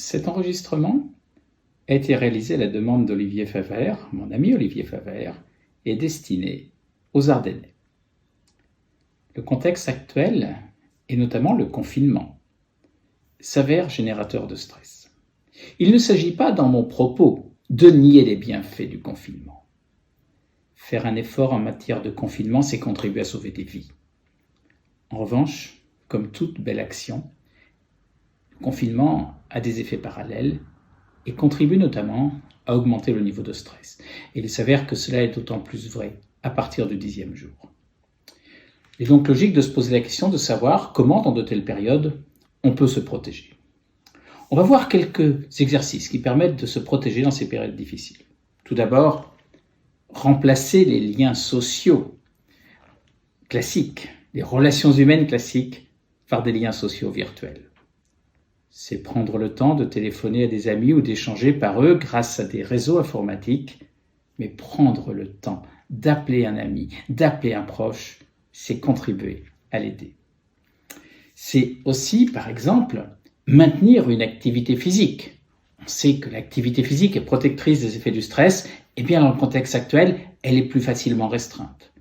Cet enregistrement a été réalisé à la demande d'Olivier Favert, mon ami Olivier Favert, et est destiné aux Ardennais. Le contexte actuel, et notamment le confinement, s'avère générateur de stress. Il ne s'agit pas dans mon propos de nier les bienfaits du confinement. Faire un effort en matière de confinement, c'est contribuer à sauver des vies. En revanche, comme toute belle action, le confinement a des effets parallèles et contribue notamment à augmenter le niveau de stress. Et il s'avère que cela est d'autant plus vrai à partir du 10e jour. Il est donc logique de se poser la question de savoir comment, dans de telles périodes, on peut se protéger. On va voir quelques exercices qui permettent de se protéger dans ces périodes difficiles. Tout d'abord, remplacer les liens sociaux classiques, les relations humaines classiques, par des liens sociaux virtuels. C'est prendre le temps de téléphoner à des amis ou d'échanger par eux grâce à des réseaux informatiques, mais prendre le temps d'appeler un ami, d'appeler un proche, c'est contribuer à l'aider. C'est aussi, par exemple, maintenir une activité physique. On sait que l'activité physique est protectrice des effets du stress, et bien dans le contexte actuel, elle est plus facilement restreinte.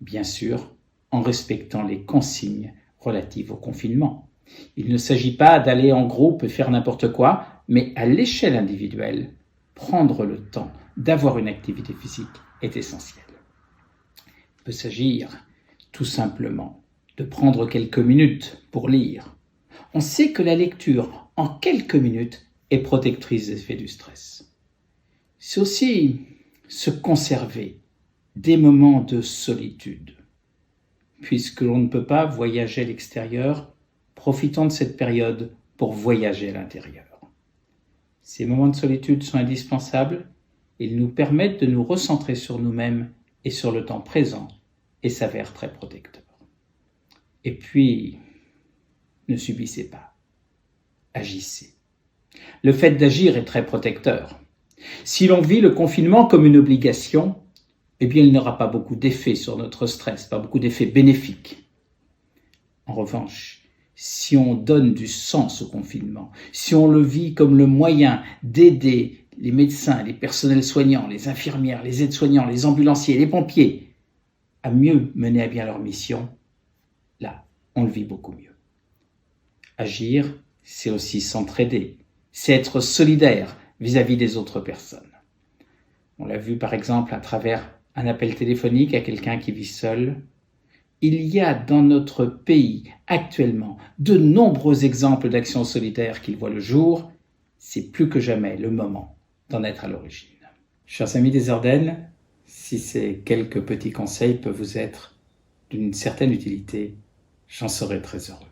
Bien sûr, en respectant les consignes relatives au confinement. Il ne s'agit pas d'aller en groupe et faire n'importe quoi, mais à l'échelle individuelle, prendre le temps d'avoir une activité physique est essentiel. Il peut s'agir tout simplement de prendre quelques minutes pour lire. On sait que la lecture en quelques minutes est protectrice des effets du stress. C'est aussi se conserver des moments de solitude. Puisque l'on ne peut pas voyager à l'extérieur, profitons de cette période pour voyager à l'intérieur. Ces moments de solitude sont indispensables, ils nous permettent de nous recentrer sur nous-mêmes et sur le temps présent et s'avèrent très protecteurs. Et puis, ne subissez pas, agissez. Le fait d'agir est très protecteur. Si l'on vit le confinement comme une obligation, eh bien, il n'aura pas beaucoup d'effets sur notre stress, pas beaucoup d'effets bénéfiques. En revanche, si on donne du sens au confinement, si on le vit comme le moyen d'aider les médecins, les personnels soignants, les infirmières, les aides-soignants, les ambulanciers, les pompiers à mieux mener à bien leur mission, là, on le vit beaucoup mieux. Agir, c'est aussi s'entraider, c'est être solidaire vis-à-vis des autres personnes. On l'a vu par exemple à travers un appel téléphonique à quelqu'un qui vit seul. Il y a dans notre pays actuellement de nombreux exemples d'actions solidaires qui voient le jour. C'est plus que jamais le moment d'en être à l'origine. Chers amis des Ardennes, si ces quelques petits conseils peuvent vous être d'une certaine utilité, j'en serai très heureux.